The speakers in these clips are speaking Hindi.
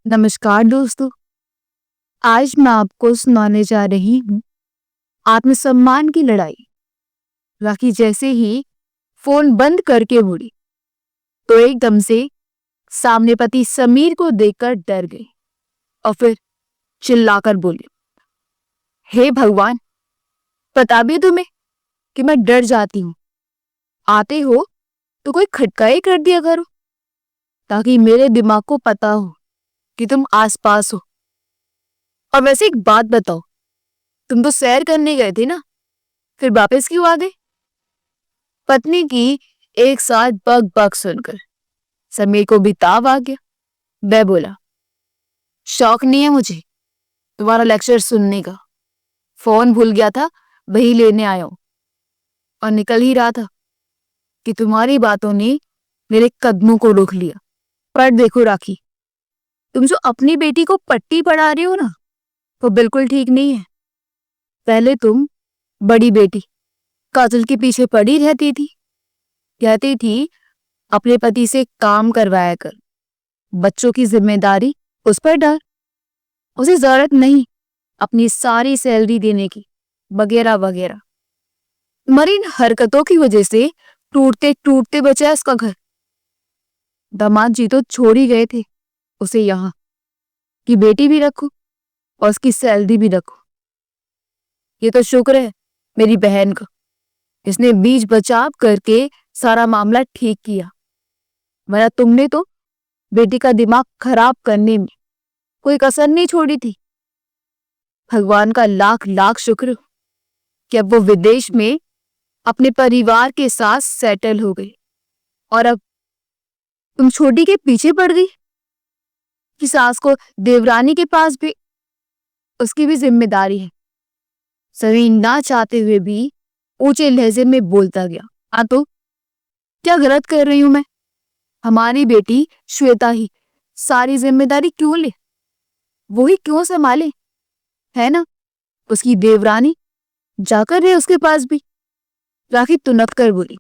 नमस्कार दोस्तों। आज मैं आपको सुनाने जा रही हूँ आत्मसम्मान की लड़ाई। राखी जैसे ही फोन बंद करके मुड़ी तो एकदम से सामने पति समीर को देखकर डर गई और फिर चिल्लाकर बोली, हे भगवान, पता भी तुम्हें कि मैं डर जाती हूँ। आते हो तो कोई खटका ही कर दिया करो ताकि मेरे दिमाग को पता हो कि तुम आसपास हो। और वैसे एक बात बताओ, तुम तो सैर करने गए थे ना, फिर वापस क्यों आ गए? पत्नी की एक साथ बक बक सुनकर समीर को भी ताव आ गया। वह बोला, शौक नहीं है मुझे तुम्हारा लेक्चर सुनने का। फोन भूल गया था, वही लेने आया हूं। और निकल ही रहा था कि तुम्हारी बातों ने मेरे कदमों को रोक लिया। पर देखो राखी, तुम जो अपनी बेटी को पट्टी पढ़ा रही हो ना, वो बिल्कुल ठीक नहीं है। पहले तुम बड़ी बेटी काजल के पीछे पड़ी रहती थी, कहती थी अपने पति से काम करवाया कर, बच्चों की जिम्मेदारी उस पर डाल, उसे जरूरत नहीं अपनी सारी सैलरी देने की, वगैरह वगैरह। तुम्हारी इन हरकतों की वजह से टूटते टूटते बचा उसका घर। दामाद जी तो छोड़ ही गए थे उसे यहाँ कि बेटी भी रखो और उसकी सैलरी भी रखो। ये तो शुक्र है मेरी बहन का, इसने बीच बचाव करके सारा मामला ठीक किया, वरना तुमने तो बेटी का दिमाग खराब करने में कोई कसर नहीं छोड़ी थी। भगवान का लाख लाख शुक्र कि अब वो विदेश में अपने परिवार के साथ सेटल हो गई। और अब तुम छोटी के पीछे पड़ गई कि सास को देवरानी के पास भी उसकी भी जिम्मेदारी है। सभी ना चाहते हुए भी ऊंचे लहजे में बोलता गया, हाँ तो क्या गलत कर रही हूं मैं? हमारी बेटी श्वेता ही सारी जिम्मेदारी क्यों ले, वो ही क्यों संभाले, है ना? उसकी देवरानी जाकर रहे उसके पास भी। राखी तुनक कर बोली,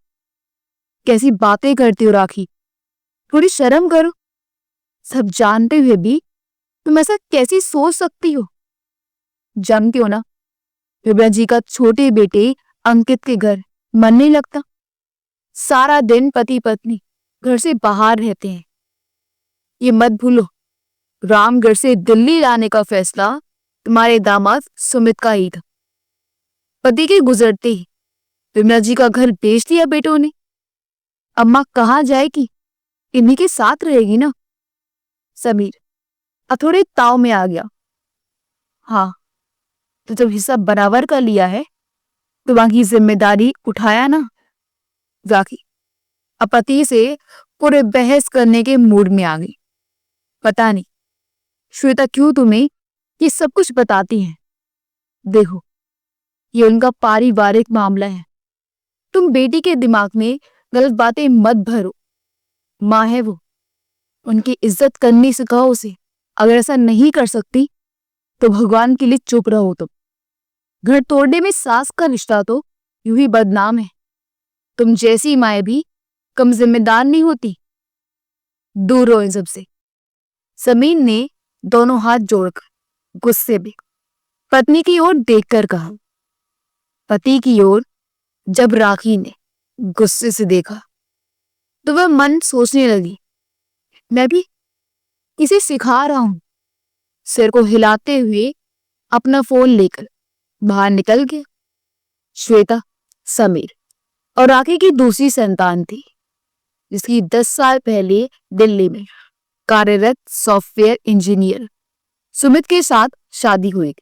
कैसी बातें करती हो राखी, थोड़ी शर्म करो। सब जानते हुए भी तुम ऐसा कैसी सोच सकती हो? जानती हो ना, विभा जी का छोटे बेटे अंकित के घर मन नहीं लगता। सारा दिन पति पत्नी घर से बाहर रहते हैं। ये मत भूलो, रामगढ़ से दिल्ली लाने का फैसला तुम्हारे दामाद सुमित का ही था। पति के गुजरते ही विमला जी का घर बेच दिया बेटों ने। अम्मा कहाँ जाएगी, इन्हीं के साथ रहेगी ना। समीर अब थोड़े ताव में आ गया। हाँ, तो जब हिस्सा बराबर का लिया है तो बाकी जिम्मेदारी उठाया ना। राखी अब पति से पूरे बहस करने के मूड में आ गई। पता नहीं श्वेता क्यों तुम्हें ये सब कुछ बताती है। देखो, ये उनका पारिवारिक मामला है, तुम बेटी के दिमाग में गलत बातें मत भरो। माँ है वो, उनकी इज्जत करनी सिखाओ उसे। अगर ऐसा नहीं कर सकती तो भगवान के लिए चुप रहो। तुम घर तोड़ने में सास का रिश्ता तो यूं ही बदनाम है। तुम जैसी माए भी कम जिम्मेदार नहीं होती। दूर रहो इन सबसे। समीर ने दोनों हाथ जोड़कर गुस्से में पत्नी की ओर देखकर कहा। पति की ओर जब राखी ने गुस्से से देखा तो वह मन सोचने लगी, मैं भी इसे सिखा रहा हूं। सिर को हिलाते हुए अपना फोन लेकर बाहर निकल गया। श्वेता समीर और राखी की दूसरी संतान थी, जिसकी 10 साल पहले दिल्ली में कार्यरत सॉफ्टवेयर इंजीनियर सुमित के साथ शादी हुई।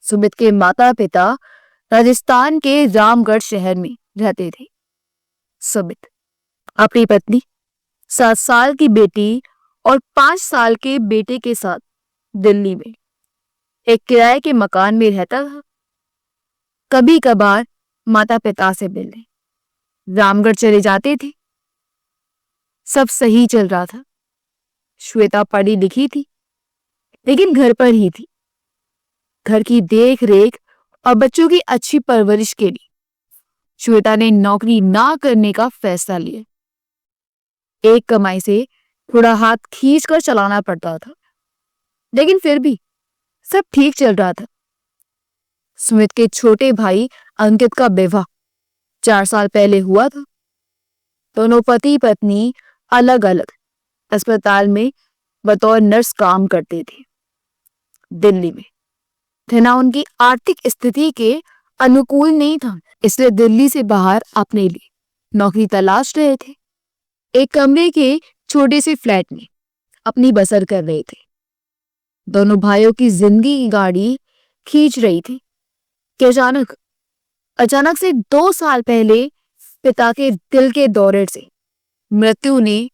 सुमित के माता पिता राजस्थान के रामगढ़ शहर में रहते थे। सुमित अपनी पत्नी, 7 साल की बेटी और 5 साल के बेटे के साथ दिल्ली में एक किराए के मकान में रहता था। कभी कभार माता पिता से मिलने रामगढ़ चले जाते थे। सब सही चल रहा था। श्वेता पढ़ी लिखी थी, लेकिन घर पर ही थी। घर की देख रेख और बच्चों की अच्छी परवरिश के लिए श्वेता ने नौकरी ना करने का फैसला लिया। एक कमाई से थोड़ा हाथ खींच कर चलाना पड़ता था। लेकिन फिर भी सब ठीक चल रहा था। सुमित के छोटे भाई अंकित का विवाह 4 साल पहले हुआ था। दोनों पति पत्नी अलग अलग अस्पताल में बतौर नर्स काम करते थे दिल्ली में। थे उनकी आर्थिक स्थिति के अनुकूल नहीं था, इसलिए दिल्ली से बाहर अपने लिए नौकरी तलाश रहे थे। एक कमरे के छोटे से फ्लैट में अपनी बसर कर रहे थे। दोनों भाइयों की जिंदगी की गाड़ी खींच रही थी कि अचानक से 2 साल पहले पिता के दिल के दौरे से मृत्यु ने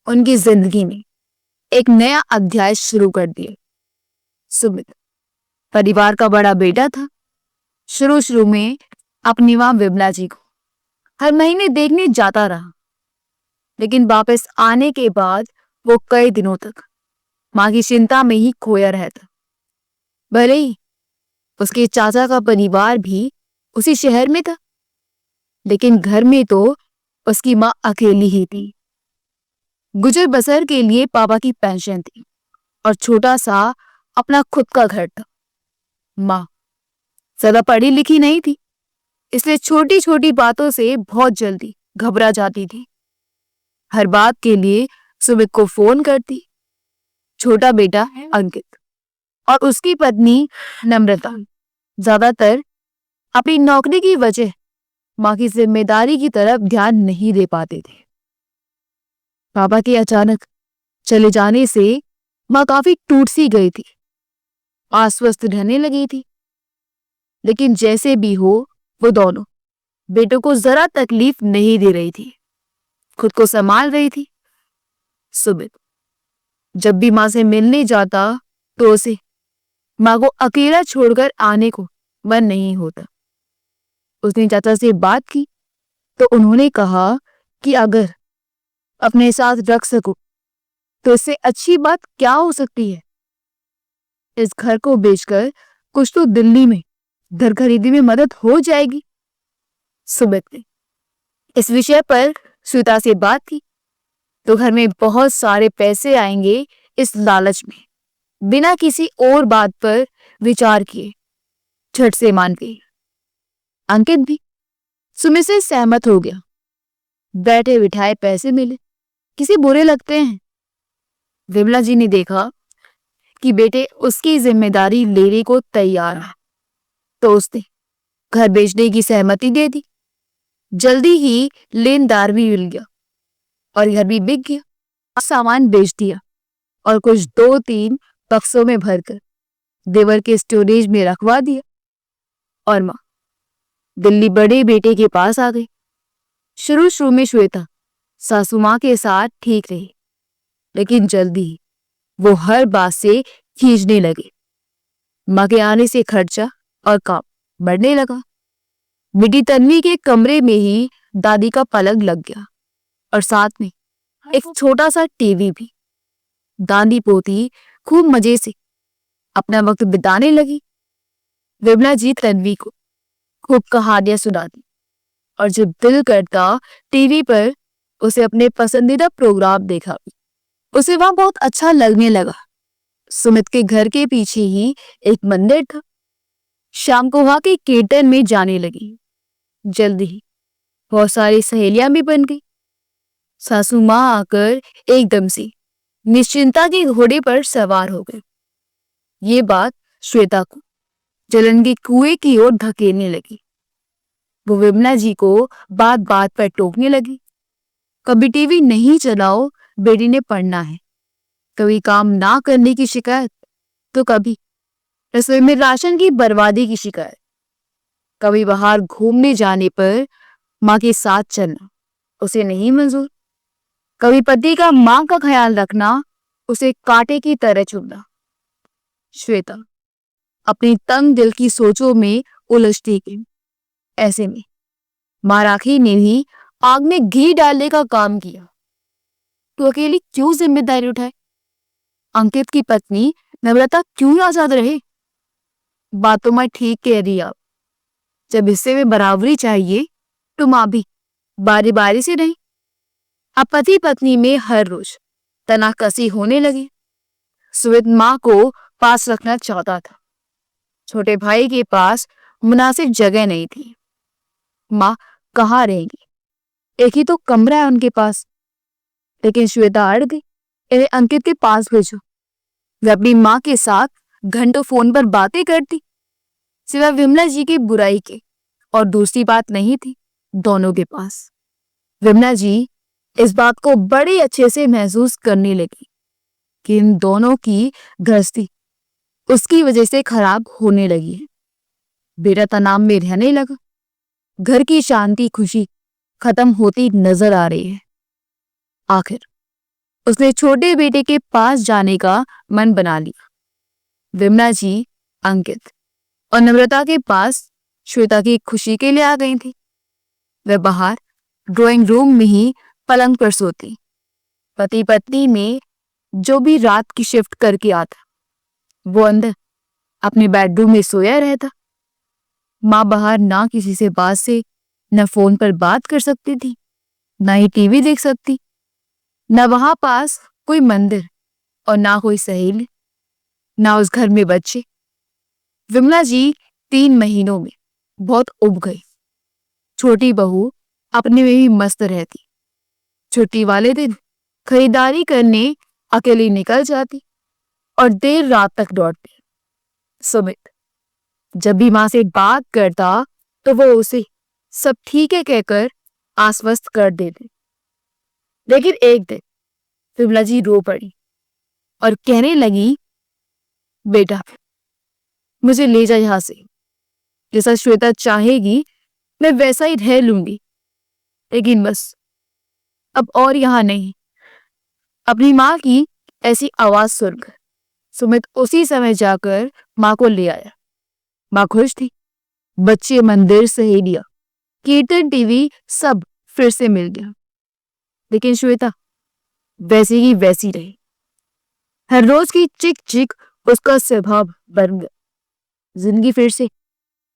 उनकी जिंदगी में एक नया अध्याय शुरू कर दिया। सुमित परिवार का बड़ा बेटा था। शुरू में अपनी मां विमला जी को हर महीने देखने जाता रहा, लेकिन वापस आने के बाद वो कई दिनों तक मां की चिंता में ही खोया रहता। भले ही उसके चाचा का परिवार भी उसी शहर में था, लेकिन घर में तो उसकी मां अकेली ही थी। गुजर बसर के लिए पापा की पेंशन थी और छोटा सा अपना खुद का घर था। मां ज्यादा पढ़ी लिखी नहीं थी, इसलिए छोटी छोटी बातों से बहुत जल्दी घबरा जाती थी। हर बात के लिए सुमित को फोन करती। छोटा बेटा अंकित और उसकी पत्नी नम्रता ज्यादातर अपनी नौकरी की वजह मां की जिम्मेदारी की तरफ ध्यान नहीं दे पाते थे। पापा के अचानक चले जाने से मां काफी टूट सी गई थी, अस्वस्थ रहने लगी थी। लेकिन जैसे भी हो वो दोनों बेटों को जरा तकलीफ नहीं दे रही थी, खुद को संभाल रही थी। सुमित जब भी मां से मिलने जाता तो उसे मां को अकेला छोड़कर आने को मन नहीं होता। उसने चाचा से बात की तो उन्होंने कहा कि अगर अपने साथ रख सको तो इससे अच्छी बात क्या हो सकती है। इस घर को बेचकर कुछ तो दिल्ली में घर खरीदने में मदद हो जाएगी। सुमित ने इस विषय पर श्वेता से बात की तो घर में बहुत सारे पैसे आएंगे, इस लालच में बिना किसी और बात पर विचार किए झट से मान गई। अंकित भी सुमित से सहमत हो गया। बैठे बिठाए पैसे मिले, किसी बुरे लगते हैं। विमला जी ने देखा कि बेटे उसकी जिम्मेदारी लेने को तैयार है तो उसने घर बेचने की सहमति दे दी। जल्दी ही लेनदार भी मिल गया और घर भी बिक गया। सामान बेच दिया और कुछ 2-3 बक्सों में भरकर देवर के स्टोरेज में रखवा दिया और मां दिल्ली बड़े बेटे के पास आ गई। शुरू में श्वेता सासू मां के साथ ठीक रही, लेकिन जल्दी ही वो हर बात से खींचने लगे। मां के आने से खर्चा और काम बढ़ने लगा। बेटी तन्वी के कमरे में ही दादी का पलंग लग गया और साथ में एक छोटा सा टीवी भी। दादी पोती खूब मजे से अपना वक्त बिताने लगी। विमला जी तन्वी को खूब कहानियां सुनाती और जब दिल करता टीवी पर उसे अपने पसंदीदा प्रोग्राम देखा। उसे वहां बहुत अच्छा लगने लगा। सुमित के घर के पीछे ही एक मंदिर था। शाम को वहां के कीर्तन में जाने लगी। जल्दी ही बहुत सारी सहेलियां भी बन गई। सासू मां आकर एकदम से निश्चिंता के घोड़े पर सवार हो गए। ये बात श्वेता को जलन के कुएं की ओर धकेलने लगी। वो विमला जी को बात बात पर टोकने लगी। कभी टीवी नहीं चलाओ, बेटी ने पढ़ना है। कभी काम ना करने की शिकायत तो कभी रसोई में राशन की बर्बादी की शिकायत। कभी बाहर घूमने जाने पर मां के साथ चलना उसे नहीं मंजूर। कभी पति का मां का ख्याल रखना उसे कांटे की तरह चुभना। श्वेता अपनी तंग दिल की सोचों में उलझती गई। ऐसे में मां राखी ने भी आग में घी डालने का काम किया। तो अकेली क्यों जिम्मेदारी उठाए? अंकित की पत्नी नम्रता क्यों आजाद रहे? बात तो मैं ठीक कह रही आप। जब हिस्से में बराबरी चाहिए तो मां भी बारी बारी से नहीं। अब पति पत्नी में हर रोज तनाकसी होने लगी। सुमित माँ को पास रखना चाहता था। छोटे भाई के पास मुनासिब जगह नहीं थी। माँ कहाँ रहेंगी, एक ही तो कमरा है उनके पास। लेकिन श्वेता अड़ गई, इन्हें अंकित के पास भेजो। वे अपनी माँ के साथ घंटों फोन पर बातें करती, सिवा विमला जी की बुराई के और दूसरी बात नहीं थी दोनों के पास। विमला जी इस बात को बड़े अच्छे से महसूस करने लगी कि इन दोनों की गृहस्थी उसकी वजह से खराब होने लगी है। बेटा तनाव में रहने लगा। घर की शांति खुशी खत्म होती नजर आ रही है। आखिर उसने छोटे बेटे के पास जाने का मन बना लिया। विमला जी, अंकित और नम्रता के पास श्वेता की खुशी के लिए आ गई थी। वे बाहर ड्राइंग रूम में ही पलंग पर सोती। पति पत्नी में जो भी रात की शिफ्ट करके आता, वो अंदर अपने बेडरूम में सोया रहता। माँ बाहर ना किसी से बात से न फोन पर बात कर सकती थी, ना ही टीवी देख सकती, न वहां पास कोई मंदिर और ना कोई सहेली, ना उस घर में बच्चे। विमला जी 3 महीनों में बहुत उब गई। छोटी बहू अपने में ही मस्त रहती। छुट्टी वाले दिन खरीदारी करने अकेली निकल जाती और देर रात तक दौड़ती। सुमित जब भी माँ से बात करता तो वो उसे सब ठीक है कहकर आश्वस्त कर देते। लेकिन एक दिन विमला जी रो पड़ी और कहने लगी, बेटा मुझे ले जा यहां से, जैसा श्वेता चाहेगी मैं वैसा ही रह लूंगी, लेकिन बस अब और यहां नहीं। अपनी माँ की ऐसी आवाज सुनकर सुमित उसी समय जाकर माँ को ले आया। माँ खुश थी। बच्चे, मंदिर, सहेलियां, कीर्तन, टीवी सब फिर से मिल गया। लेकिन श्वेता वैसी ही वैसी रही। हर रोज की चिक चिक उसका स्वभाव बन गया। जिंदगी फिर से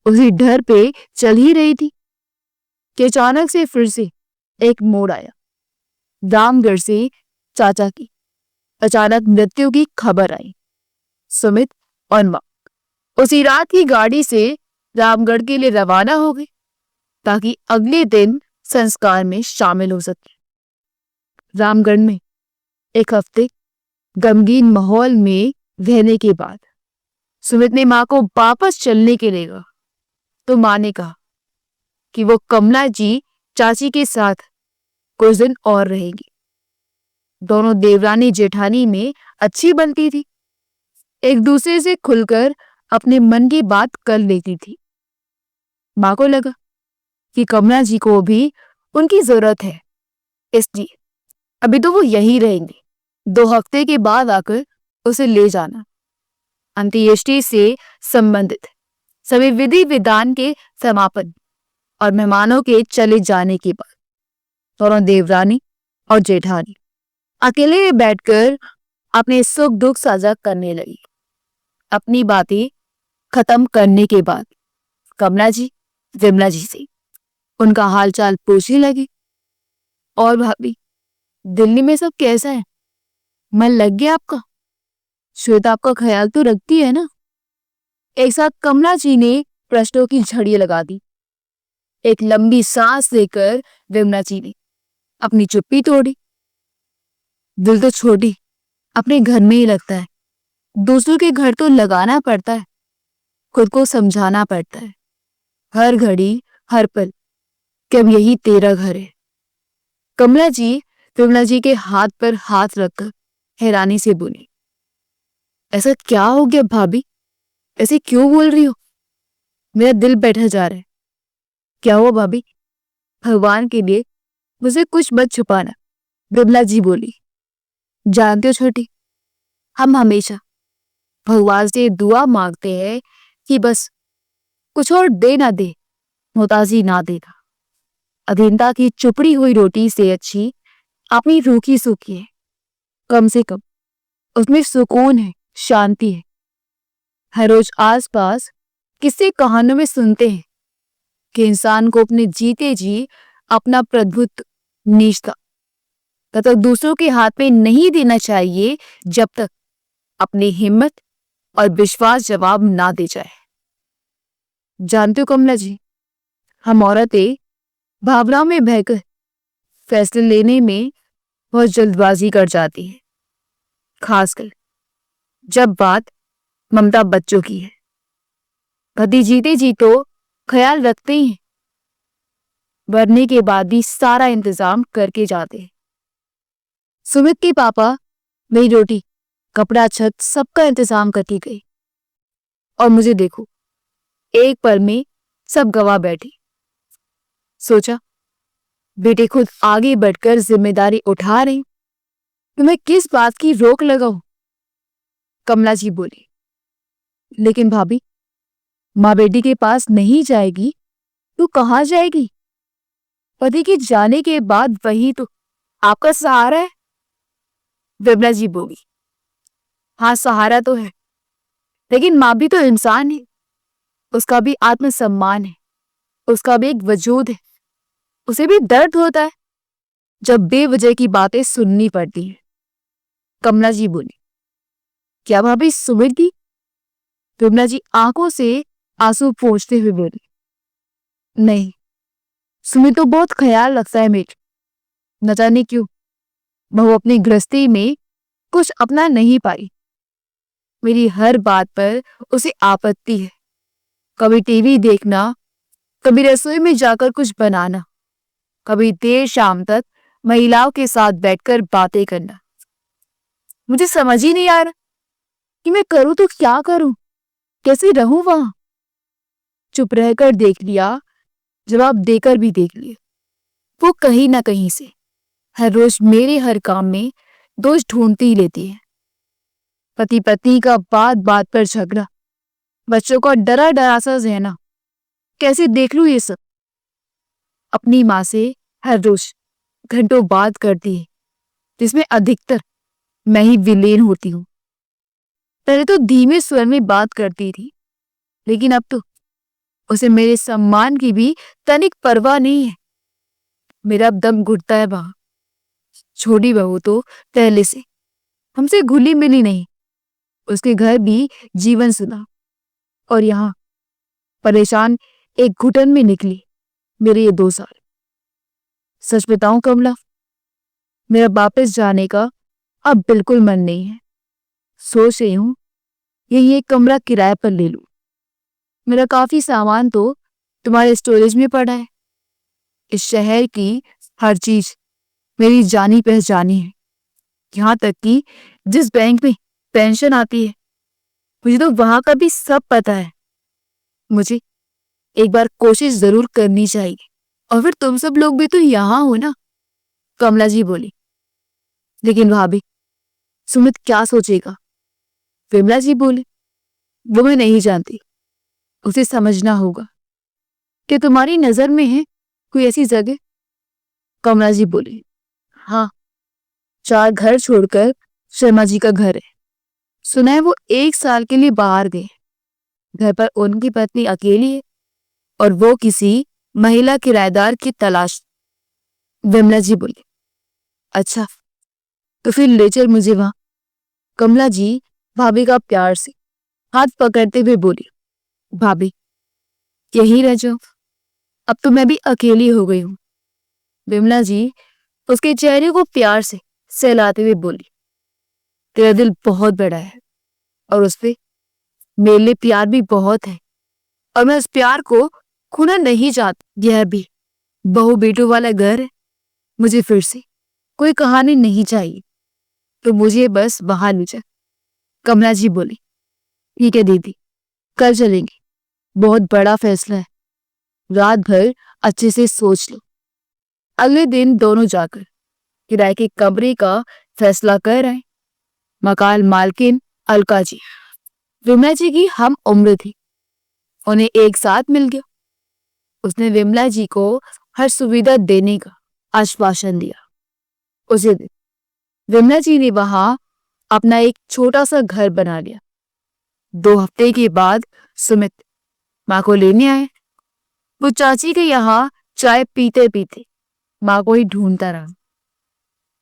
उसी डर पे चल ही रही थी कि अचानक से फिर से एक मोड़ आया। रामगढ़ से चाचा की अचानक मृत्यु की खबर आई। सुमित और माँ उसी रात की गाड़ी से रामगढ़ के लिए रवाना हो गए ताकि अगले दिन संस्कार में शामिल हो सके। रामगढ़ में एक हफ्ते गमगीन माहौल में रहने के बाद सुमित ने माँ को वापस चलने के लिए कहा, तो माँ ने कहा कि वो कमला जी चाची के साथ कुछ दिन और रहेगी। दोनों देवरानी जेठानी में अच्छी बनती थी, एक दूसरे से खुलकर अपने मन की बात कर लेती थी। माँ को लगा कि कमला जी को भी उनकी जरूरत है, इसलिए अभी तो वो यहीं रहेंगे। 2 हफ्ते के बाद आकर उसे ले जाना। अंत्येष्टि से संबंधित सभी विधि विधान के समापन और मेहमानों के चले जाने के बाद दोनों देवरानी और जेठानी अकेले बैठकर अपने सुख दुख साझा करने लगी। अपनी बातें खत्म करने के बाद कमला जी विमला जी से उनका हालचाल पूछने लगी। और भाभी, दिल्ली में सब कैसा है? मन लग गया आपका? श्वेता आपका ख्याल तो रखती है ना? एक साथ कमला जी ने प्रश्नों की झड़ी लगा दी। एक लंबी सांस लेकर विमला जी ने अपनी चुप्पी तोड़ी। दिल तो छोटी अपने घर में ही लगता है, दूसरों के घर तो लगाना पड़ता है, खुद को समझाना पड़ता है हर घड़ी हर पल कि अब यही तेरा घर है। कमला जी विमला जी के हाथ पर हाथ रखकर हैरानी से बोली, ऐसा क्या हो गया भाभी? ऐसे क्यों बोल रही हो? मेरा दिल बैठा जा रहा है। क्या हुआ भाभी? भगवान के लिए मुझे कुछ मत छुपाना, विमला जी बोली। जानते हो छोटी, हम हमेशा भगवान से दुआ मांगते हैं कि बस कुछ और दे ना दे, मोहताजी ना देना। अधीनता की चुपड़ी हुई रोटी से अच्छी अपनी रूखी सूखी है। कम से कम उसमें सुकून है, शांति है। हर रोज आसपास किसी कहानियों में सुनते हैं कि इंसान को अपने जीते जी अपना प्रभुत्व निजता तब तक दूसरों के हाथ में नहीं देना चाहिए जब तक अपनी हिम्मत और विश्वास जवाब ना दे जाए। जानते हो कमला जी, हम औरतें भावनाओं में बहकर फैसले लेने में बहुत जल्दबाजी कर जाती हैं, खासकर जब बात ममता बच्चों की है। पति जीते जी तो ख्याल रखते ही हैं, मरने के बाद भी सारा इंतजाम करके जाते हैं। सुमित के पापा मेरी रोटी, कपड़ा, छत सबका इंतजाम करके गए और मुझे देखो, एक पल में सब गवा बैठी। सोचा बेटे खुद आगे बढ़कर जिम्मेदारी उठा रहे, तो मैं किस बात की रोक लगाऊं? कमला जी बोली, लेकिन भाभी, माँ बेटी के पास नहीं जाएगी तो कहाँ जाएगी? पति के जाने के बाद वही तो आपका सहारा है। विमला जी बोली, हाँ सहारा तो है, लेकिन माँ भी तो इंसान है, उसका भी आत्मसम्मान है, उसका भी एक वजूद है, उसे भी दर्द होता है जब बेवजह की बातें सुननी पड़ती हैं। कमला जी बोली, क्या भाभी सुमित दी? विमला जी आंखों से आंसू पोंछते हुए बोली, नहीं, सुमित तो बहुत ख्याल रखता है मेरे, न जाने क्यों बहू अपनी गृहस्थी में कुछ अपना नहीं पाई। मेरी हर बात पर उसे आपत्ति है, कभी टीवी देखना, कभी रसोई में जाकर कुछ बनाना, कभी देर शाम तक महिलाओं के साथ बैठकर बातें करना। मुझे समझ ही नहीं आ रहा कि मैं करूं तो क्या करूं, कैसे रहूं वहां। चुप रहकर देख लिया, जवाब देकर भी देख लिया, वो कहीं ना कहीं से हर रोज मेरे हर काम में दोष ढूंढती ही लेती है। पति पत्नी का बात बात पर झगड़ा, बच्चों का डरा डरा सा रहना, कैसे देख लूं ये सब? अपनी माँ से हर रोज घंटों बात करती है, जिसमें अधिकतर मैं ही विलेन होती हूँ। पहले तो धीमे स्वर में बात करती थी, लेकिन अब तो उसे मेरे सम्मान की भी तनिक परवाह नहीं है। मेरा अब दम घुटता है वहां। छोटी बहू तो पहले से हमसे घुली मिली नहीं, उसके घर भी जीवन सुना, और यहाँ परेशान एक घुटन में निकली मेरे ये 2 साल। सच बताऊं कमला, मेरा वापस जाने का अब बिल्कुल मन नहीं है। सोच रही हूं यही एक कमरा किराए पर ले लूं। मेरा काफी सामान तो तुम्हारे स्टोरेज में पड़ा है। इस शहर की हर चीज मेरी जानी पहचानी है, यहाँ तक कि जिस बैंक में पेंशन आती है, मुझे तो वहां का भी सब पता है। मुझे एक बार कोशिश जरूर करनी चाहिए। और फिर तुम सब लोग भी तो यहाँ हो ना? कमला जी बोली, लेकिन भाभी, सुमित क्या सोचेगा? विमला जी बोली, वो मैं नहीं जानती, उसे समझना होगा। कि तुम्हारी नजर में है कोई ऐसी जगह? कमला जी बोली, हाँ, 4 घर छोड़कर शर्मा जी का घर है। सुना है वो 1 साल के लिए बाहर गए। घर पर उनकी पत्नी अकेली है और वो किसी महिला किराएदार की तलाश। विमला जी बोली, अच्छा, तो फिर ले चल मुझे वहां। कमला जी भाभी का प्यार से हाथ पकड़ते हुए बोली, भाभी यहीं रह जाओ, अब तो मैं भी अकेली हो गई हूं। विमला जी उसके चेहरे को प्यार से सहलाते हुए बोली, तेरा दिल बहुत बड़ा है और उस पे मेरे लिए प्यार भी बहुत है, और मैं उस प्यार को खोना नहीं चाहती। यह भी बहू बेटों वाला घर है, मुझे फिर से कोई कहानी नहीं चाहिए, तो मुझे बस बाहर ले जा। कमला जी बोली, ठीक है दीदी, कल चलेंगे, बहुत बड़ा फैसला है, रात भर अच्छे से सोच लो। अगले दिन दोनों जाकर किराए के कमरे का फैसला कर आए। मकान मालकिन अलका जी विमला जी की हम उम्र थी, उन्हें एक साथ मिल गया। उसने विमला जी को हर सुविधा देने का आश्वासन दिया। उसी दिन विमला जी ने वहां अपना एक छोटा सा घर बना लिया। 2 हफ्ते के बाद सुमित माँ को लेने आए। वो चाची के यहाँ चाय पीते पीते माँ को ही ढूंढता रहा।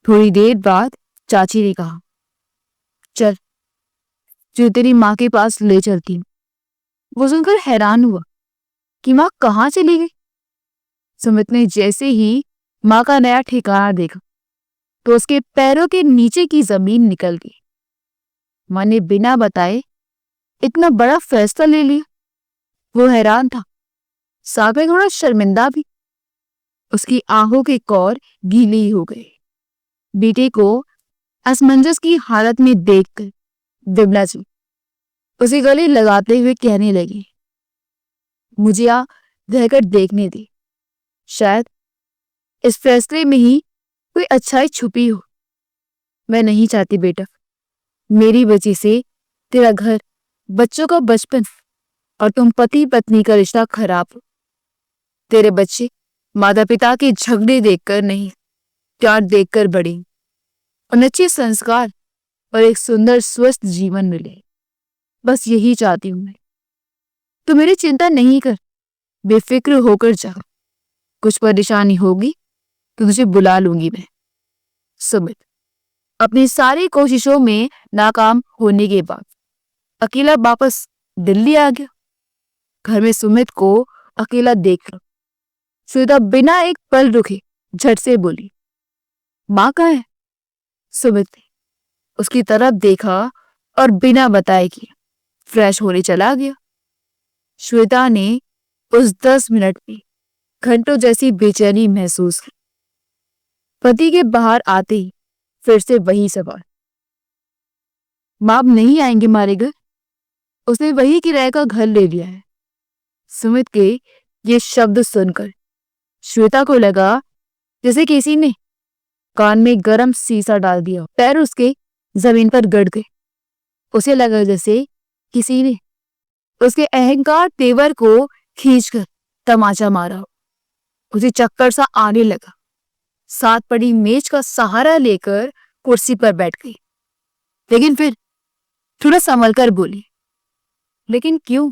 थोड़ी देर बाद चाची ने कहा, चल जो तेरी माँ के पास ले चलती हूँ। वो सुनकर हैरान हुआ कि माँ कहाँ चली गई। सुमित ने जैसे ही माँ का नया ठिकाना देखा तो उसके पैरों के नीचे की जमीन निकल गई। माँ ने बिना बताए इतना बड़ा फैसला ले लिया। वो हैरान था, साथ में थोड़ा शर्मिंदा भी। उसकी आंखों के कौर गीली हो गए। बेटे को असमंजस की हालत में देखकर विमला जी उसे गले लगाते हुए कहने लगी, मुझे यहाँ रहकर देखने दे, शायद इस फैसले में ही कोई अच्छाई छुपी हो। मैं नहीं चाहती बेटा, मेरी वजह से तेरा घर, बच्चों का बचपन और तुम पति पत्नी का रिश्ता खराब हो। तेरे बच्चे माता पिता के झगड़े देखकर नहीं, प्यार देखकर बड़े और अच्छे संस्कार और एक सुंदर स्वस्थ जीवन मिले। बस यही चाहती हूं मैं। तो मेरी चिंता नहीं कर, बेफिक्र होकर जा। कुछ परेशानी होगी तो तुझे बुला लूंगी मैं। सुमित अपनी सारी कोशिशों में नाकाम होने के बाद अकेला वापस दिल्ली आ गया। घर में सुमित को अकेला देखकर श्वेता बिना एक पल रुके झट से बोली, माँ कहाँ है? सुमित ने उसकी तरफ देखा और बिना बताए कि फ्रेश होने चला गया। श्वेता ने उस 10 मिनट में घंटों जैसी बेचैनी महसूस की। पति के बाहर आते ही फिर से वही सवाल, माँ अब नहीं आएंगे हमारे घर? उसने वही किराए का घर ले लिया है। सुमित के ये शब्द सुनकर श्वेता को लगा जैसे किसी ने कान में गरम सीसा डाल दिया। पैर उसके जमीन पर गड़ गए। उसे लगा जैसे किसी ने उसके अहंकार तेवर को खींचकर तमाचा मारा। उसे चक्कर सा आने लगा। साथ पड़ी मेज का सहारा लेकर कुर्सी पर बैठ गई, लेकिन फिर थोड़ा संभल कर बोली, लेकिन क्यों?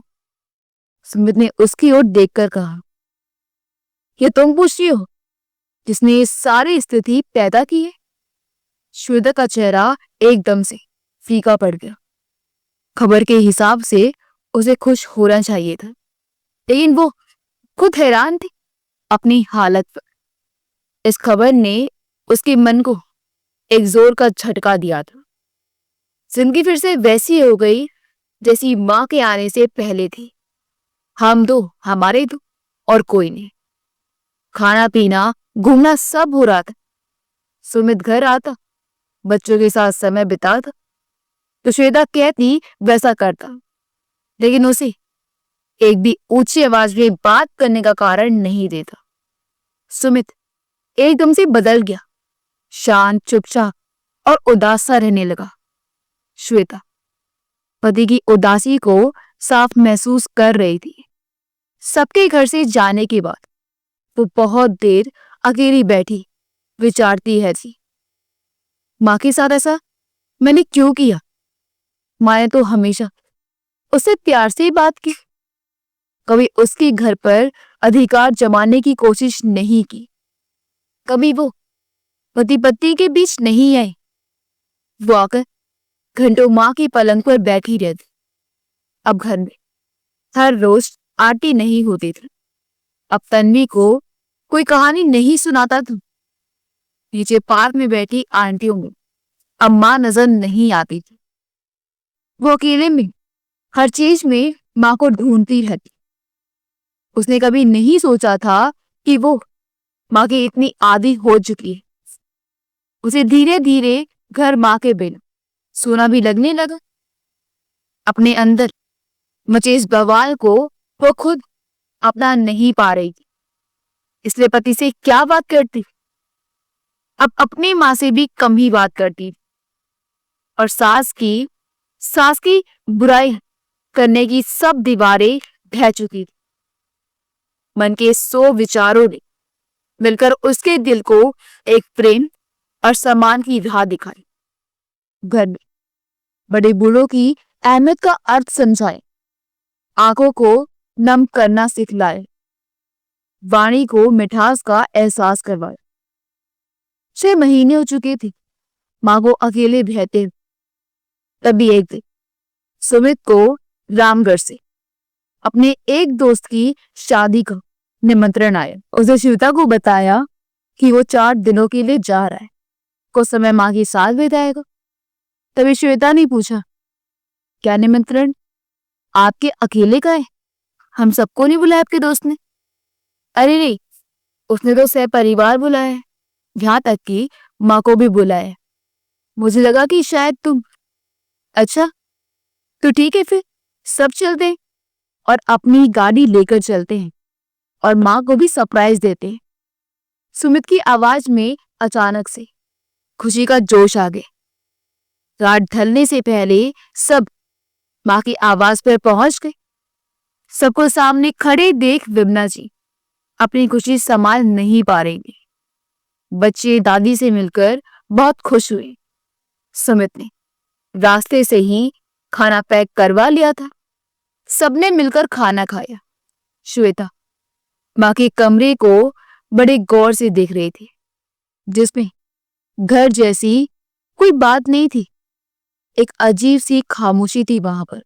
सुमित ने उसकी ओर देखकर कहा, ये तुम पूछती हो जिसने ये सारी स्थिति पैदा की है? श्वेता का चेहरा एकदम से फीका पड़ गया। खबर के हिसाब से उसे खुश होना चाहिए था, लेकिन वो खुद हैरान थी अपनी हालत पर। इस खबर ने उसके मन को एक जोर का झटका दिया था। जिंदगी फिर से वैसी हो गई जैसी माँ के आने से पहले थी। हम दो, हमारे दो, और कोई नहीं। खाना पीना घूमना सब हो रहा था। सुमित घर आता, बच्चों के साथ समय बिताता तो श्वेता कहती वैसा करता, लेकिन उसे एक भी ऊंची आवाज में बात करने का कारण नहीं देता। सुमित एकदम से बदल गया, शांत, चुपचाप और उदास सा रहने लगा। श्वेता पति की उदासी को साफ महसूस कर रही थी। सबके घर से जाने के बाद वो बहुत देर अकेली बैठी विचारती है थी, माँ के साथ ऐसा मैंने क्यों किया? माँ ने तो हमेशा उससे प्यार से ही बात की, कभी उसके घर पर अधिकार जमाने की कोशिश नहीं की। कभी वो पति पत्नी के बीच नहीं आई। वो आकर घंटों माँ की पलंग पर बैठी रहती। अब घर में हर रोज आरती नहीं होती थी। अब तन्वी को कोई कहानी नहीं सुनाता था। नीचे पार्क में बैठी आंटियों में अब माँ नजर नहीं आती थी। वो अकेले में हर चीज में माँ को ढूंढती रहती। उसने कभी नहीं सोचा था कि वो माँ की इतनी आदी हो चुकी है। उसे धीरे धीरे घर माँ के बिना सोना भी लगने लगा। अपने अंदर मचे इस बवाल को वो खुद अपना नहीं पा रही थी, इसलिए पति से क्या बात करती, अब अपनी माँ से भी कम ही बात करती और सास की बुराई करने की सब दीवारें ढह चुकी थी। मन के 100 विचारों ने मिलकर उसके दिल को एक प्रेम और सम्मान की राह दिखाई। घर में बड़े बूढ़ों की अहमियत का अर्थ समझाए, आंखों को नम करना सिखलाए, वाणी को मिठास का एहसास करवाए। 6 महीने हो चुके थे माँ को अकेले रहते। तभी एक दिन सुमित को रामगढ़ से अपने एक दोस्त की शादी का निमंत्रण आया। उसने श्वेता को बताया कि वो 4 दिनों के लिए जा रहा है, कुछ समय माँ के साथ बिताएगा। तभी श्वेता ने पूछा, क्या निमंत्रण आपके अकेले का है? हम सबको नहीं बुलाया आपके दोस्त ने? अरे नहीं, उसने तो सह परिवार बुलाया है, यहाँ तक कि माँ को भी बुलाया है। मुझे लगा कि शायद तुम। अच्छा तो ठीक है, फिर सब चलते हैं और अपनी गाड़ी लेकर चलते हैं और माँ को भी सरप्राइज देते हैं। सुमित की आवाज में अचानक से खुशी का जोश आ गया। रात ढलने से पहले सब माँ की आवाज पर पहुंच गए। सबको सामने खड़े देख विमला जी अपनी खुशी संभाल नहीं पा रही थी। बच्चे दादी से मिलकर बहुत खुश हुए। सुमित ने रास्ते से ही खाना पैक करवा लिया था। सबने मिलकर खाना खाया। श्वेता माँ के कमरे को बड़े गौर से देख रही थी, जिसमें घर जैसी कोई बात नहीं थी। एक अजीब सी खामोशी थी वहां पर।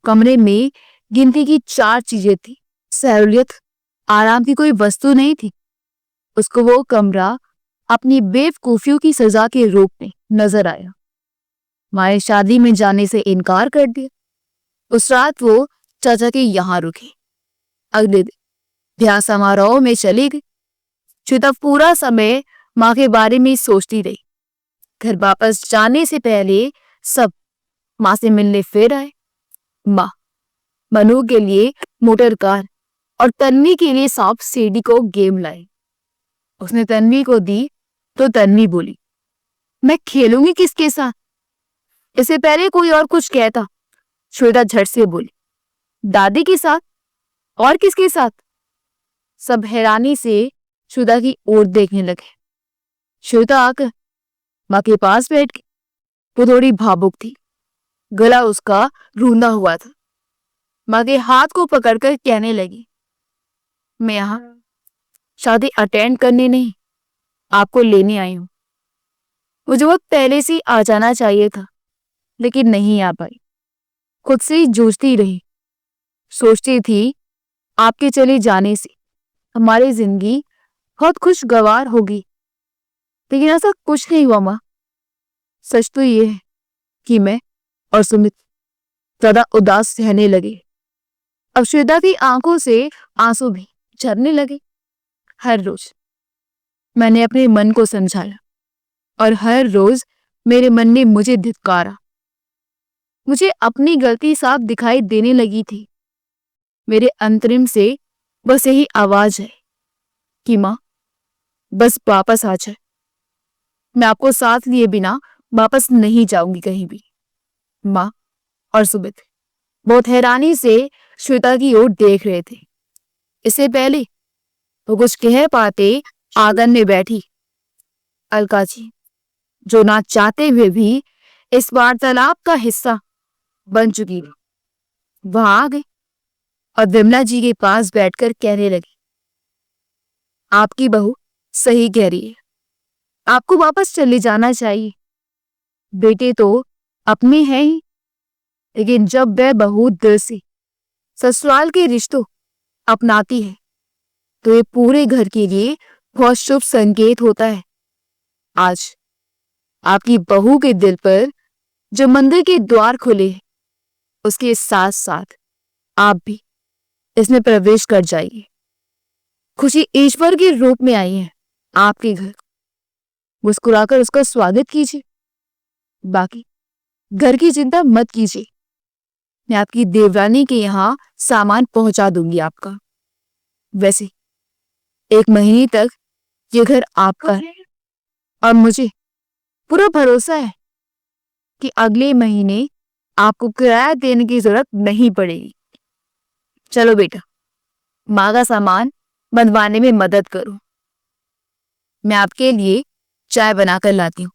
कमरे में गिनती की 4 चीजें थी। सहूलियत, आराम की कोई वस्तु नहीं थी। उसको वो कमरा अपनी बेवकूफियों की सजा के रूप में नजर आया। माँ ने शादी में जाने से इनकार कर दिया। उस रात वो चाचा के यहाँ रुकी। अगले दिन ब्याह समारोह में चली गई। श्वेता पूरा समय माँ के बारे में सोचती रही। घर वापस जाने से पहले सब माँ से मिलने फिर आए। माँ मनु के लिए मोटर कार और तन्वी के लिए सांप सीढ़ी को गेम लाई। उसने तन्वी को दी तो तन्वी बोली, मैं खेलूंगी किसके साथ? इससे पहले कोई और कुछ कहता, श्वेता झट से बोली, दादी के साथ। और किसके साथ? सब हैरानी से श्वेता की ओर देखने लगे। श्वेता आकर माँ के पास बैठ गई। वो थोड़ी भावुक थी, गला उसका रूंधा हुआ था। माँ के हाथ को पकड़कर कहने लगी, मैं यहाँ शादी अटेंड करने नहीं, आपको लेने आई हूँ। मुझे वक्त पहले से आ जाना चाहिए था, लेकिन नहीं आ पाई। खुद से ही जूझती रही। सोचती थी आपके चले जाने से हमारी जिंदगी बहुत खुशगवार होगी, लेकिन ऐसा कुछ नहीं हुआ माँ। सच तो ये है कि मैं और सुमित ज्यादा उदास रहने लगे। अब श्वेता की आंखों से आंसू भी झरने लगे। हर रोज मैंने अपने मन को समझाया और हर रोज मेरे मन ने मुझे धिक्कारा। मुझे अपनी गलती साफ दिखाई देने लगी थी। मेरे अंतरिम से बस यही आवाज है कि माँ बस वापस आ जाए। मैं आपको साथ लिए बिना वापस नहीं जाऊंगी कहीं भी। माँ और सुमित बहुत हैरानी से श्वेता की ओर देख रहे थे। इससे पहले वो कुछ कह पाते, आंगन में बैठी अलका जी, जो ना चाहते हुए भी इस वार्तालाप का हिस्सा बन चुकी थी, वहां आ गई और विमला जी के पास बैठकर कहने लगी, आपकी बहू सही कह रही है, आपको वापस चले जाना चाहिए। बेटे तो अपने हैं ही, लेकिन जब वह बहू दिल से ससुराल के रिश्तों अपनाती है तो ये पूरे घर के लिए बहुत शुभ संकेत होता है। आज आपकी बहू के दिल पर जो मंदिर के द्वार खुले हैं, उसके साथ साथ आप भी इसमें प्रवेश कर जाइए। खुशी ईश्वर के रूप में आई है आपके घर। मुस्कुराकर उसका स्वागत कीजिए। बाकी घर की चिंता मत कीजिए। मैं आपकी देवरानी के यहाँ सामान पहुंचा दूंगी आपका। वैसे 1 महीने तक ये घर आपका है और मुझे पूरा भरोसा है कि अगले महीने आपको किराया देने की जरूरत नहीं पड़ेगी। चलो बेटा, माँ का सामान बंधवाने में मदद करो। मैं आपके लिए चाय बनाकर लाती हूँ।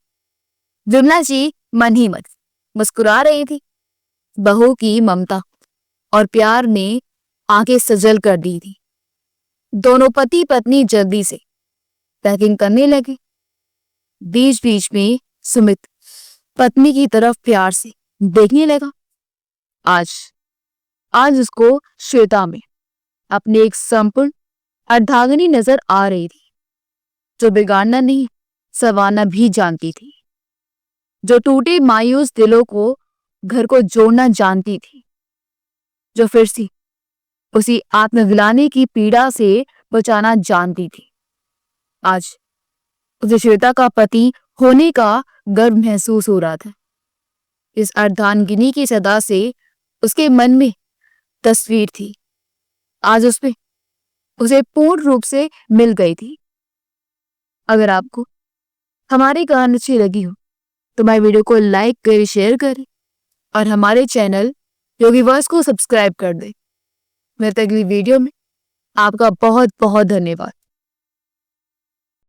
विमला जी मन ही मन मुस्कुरा रही थी। बहू की ममता और प्यार ने आंखें सजल कर दी थी। दोनों पति पत्नी जल्दी से पैकिंग करने लगे। बीच बीच में सुमित पत्नी की तरफ प्यार से देखने लगा। आज आज उसको श्वेता में अपनी एक संपूर्ण अर्धांगिनी नजर आ रही थी, जो बिगाड़ना नहीं संवारना भी जानती थी, जो टूटे मायूस दिलों को घर को जोड़ना जानती थी, जो फिर से उसी आत्मग्लानि की पीड़ा से बचाना जानती थी। आज उसे श्वेता का पति होने का गर्व महसूस हो रहा था। इस अर्धांगिनी की सदा से उसके मन में तस्वीर थी, आज उसमें उसे पूर्ण रूप से मिल गई थी। अगर आपको हमारी कहानी अच्छी लगी हो तो हमारे वीडियो को लाइक करें, शेयर करें और हमारे चैनल योगीवर्स को सब्सक्राइब कर दें। मिलते अगली वीडियो में। आपका बहुत बहुत धन्यवाद।